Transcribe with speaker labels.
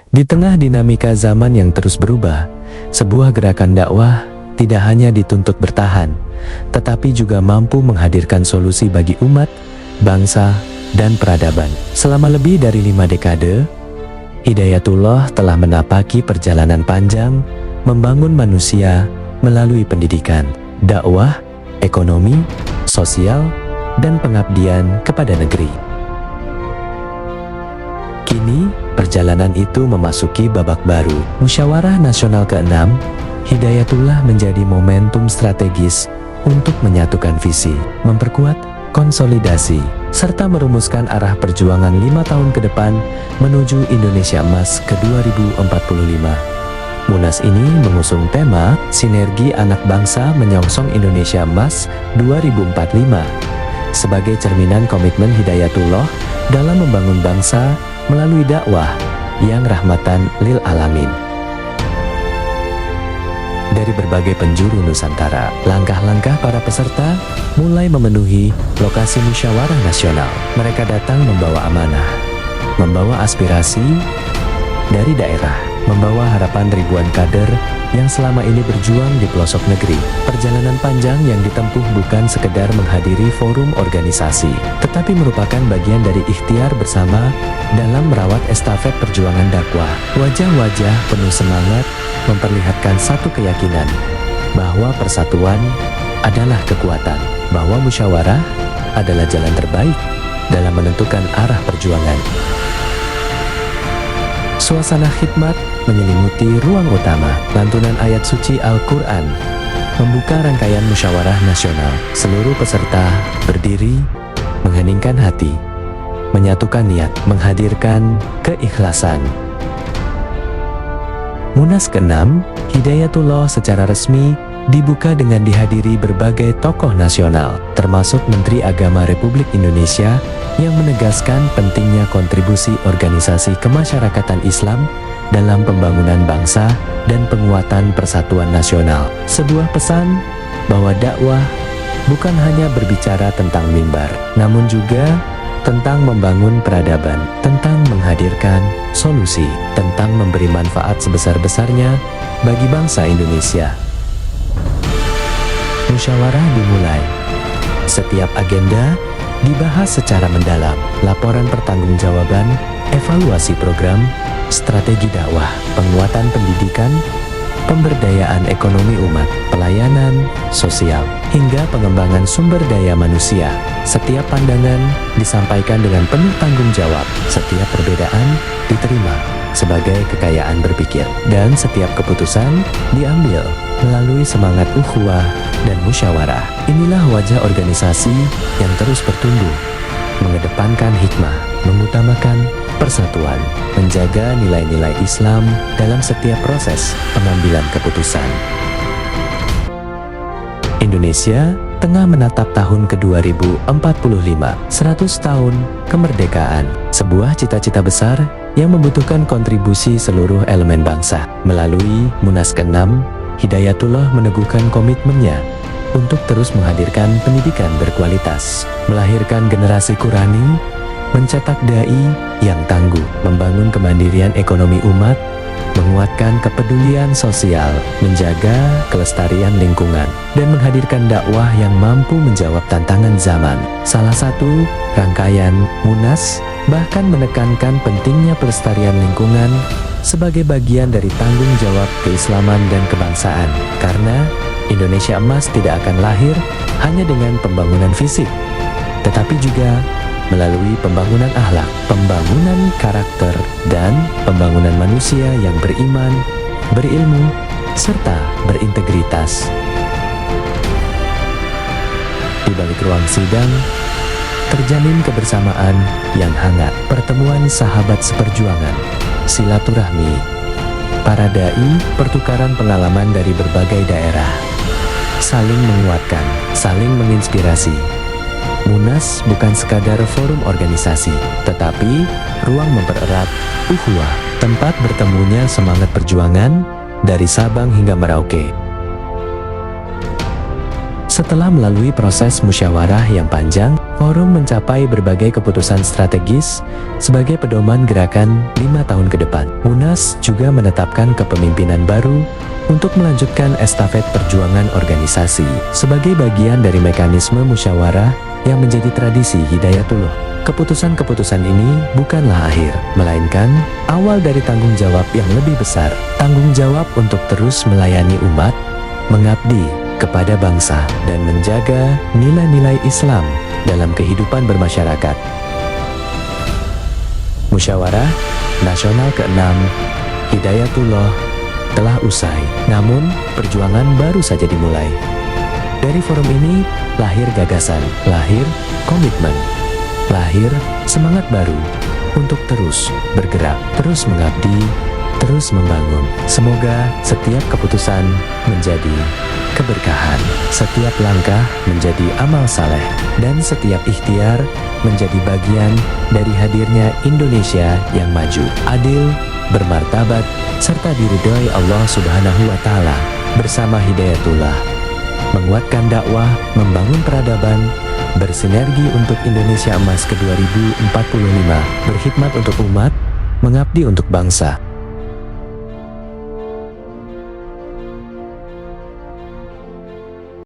Speaker 1: Di tengah dinamika zaman yang terus berubah, sebuah gerakan dakwah tidak hanya dituntut bertahan, tetapi juga mampu menghadirkan solusi bagi umat, bangsa, dan peradaban. Selama lebih dari 5 dekade, Hidayatullah telah menapaki perjalanan panjang, membangun manusia melalui pendidikan, dakwah, ekonomi, sosial, dan pengabdian kepada negeri. Kini, perjalanan itu memasuki babak baru. Musyawarah Nasional ke-6, Hidayatullah menjadi momentum strategis untuk menyatukan visi, memperkuat konsolidasi, serta merumuskan arah perjuangan 5 tahun ke depan menuju Indonesia Emas ke 2045. Munas ini mengusung tema Sinergi Anak Bangsa Menyongsong Indonesia Emas 2045 sebagai cerminan komitmen Hidayatullah dalam membangun bangsa melalui dakwah yang rahmatan lil alamin. Dari berbagai penjuru Nusantara, langkah-langkah para peserta mulai memenuhi lokasi musyawarah nasional. Mereka datang membawa amanah, membawa aspirasi dari daerah, membawa harapan ribuan kader yang selama ini berjuang di pelosok negeri. Perjalanan panjang yang ditempuh bukan sekedar menghadiri forum organisasi, tetapi merupakan bagian dari ikhtiar bersama dalam merawat estafet perjuangan dakwah. Wajah-wajah penuh semangat memperlihatkan satu keyakinan, bahwa persatuan adalah kekuatan, bahwa musyawarah adalah jalan terbaik dalam menentukan arah perjuangan. Suasana khidmat menyelimuti ruang utama. Lantunan ayat suci Al-Quran membuka rangkaian musyawarah nasional. Seluruh peserta berdiri, mengheningkan hati, menyatukan niat, menghadirkan keikhlasan. Munas ke-6, Hidayatullah secara resmi dibuka dengan dihadiri berbagai tokoh nasional, termasuk Menteri Agama Republik Indonesia yang menegaskan pentingnya kontribusi organisasi kemasyarakatan Islam dalam pembangunan bangsa dan penguatan persatuan nasional. Sebuah pesan bahwa dakwah bukan hanya berbicara tentang mimbar, namun juga tentang membangun peradaban, tentang menghadirkan solusi, tentang memberi manfaat sebesar-besarnya bagi bangsa Indonesia. Musyawarah dimulai. Setiap agenda dibahas secara mendalam. Laporan pertanggungjawaban, evaluasi program, strategi dakwah, penguatan pendidikan, pemberdayaan ekonomi umat, pelayanan sosial, hingga pengembangan sumber daya manusia. Setiap pandangan disampaikan dengan penuh tanggung jawab. Setiap perbedaan diterima sebagai kekayaan berpikir, dan setiap keputusan diambil melalui semangat ukhuwah dan musyawarah. Inilah wajah organisasi yang terus bertumbuh, mengedepankan hikmah, mengutamakan persatuan, menjaga nilai-nilai Islam dalam setiap proses pengambilan keputusan. Indonesia tengah menatap tahun ke-2045, 100 tahun kemerdekaan, sebuah cita-cita besar yang membutuhkan kontribusi seluruh elemen bangsa. Melalui Munas ke-6, Hidayatullah meneguhkan komitmennya untuk terus menghadirkan pendidikan berkualitas, melahirkan generasi Qurani, mencetak dai yang tangguh, membangun kemandirian ekonomi umat, menguatkan kepedulian sosial, menjaga kelestarian lingkungan, dan menghadirkan dakwah yang mampu menjawab tantangan zaman. Salah satu rangkaian Munas bahkan menekankan pentingnya pelestarian lingkungan sebagai bagian dari tanggung jawab keislaman dan kebangsaan, karena Indonesia Emas tidak akan lahir hanya dengan pembangunan fisik, tetapi juga melalui pembangunan akhlak, pembangunan karakter, dan pembangunan manusia yang beriman, berilmu, serta berintegritas. Di balik ruang sidang, terjalin kebersamaan yang hangat, pertemuan sahabat seperjuangan, silaturahmi, para dai, pertukaran pengalaman dari berbagai daerah, saling menguatkan, saling menginspirasi. Munas bukan sekadar forum organisasi, tetapi ruang mempererat ukhuwah, tempat bertemunya semangat perjuangan dari Sabang hingga Merauke. Setelah melalui proses musyawarah yang panjang, Forum mencapai berbagai keputusan strategis sebagai pedoman gerakan 5 tahun ke depan. Munas juga menetapkan kepemimpinan baru untuk melanjutkan estafet perjuangan organisasi sebagai bagian dari mekanisme musyawarah yang menjadi tradisi Hidayatullah. Keputusan-keputusan ini bukanlah akhir, melainkan awal dari tanggung jawab yang lebih besar. Tanggung jawab untuk terus melayani umat, mengabdi kepada bangsa, dan menjaga nilai-nilai Islam dalam kehidupan bermasyarakat. Musyawarah Nasional ke-6 Hidayatullah telah usai, namun perjuangan baru saja dimulai. Dari forum ini lahir gagasan, lahir komitmen, lahir semangat baru untuk terus bergerak, terus mengabdi, terus membangun. Semoga setiap keputusan menjadi keberkahan, setiap langkah menjadi amal saleh, dan setiap ikhtiar menjadi bagian dari hadirnya Indonesia yang maju, adil, bermartabat, serta diridhoi Allah Subhanahu wa Ta'ala. Bersama Hidayatullah, menguatkan dakwah, membangun peradaban, bersinergi untuk Indonesia Emas ke 2045, berkhidmat untuk umat, mengabdi untuk bangsa.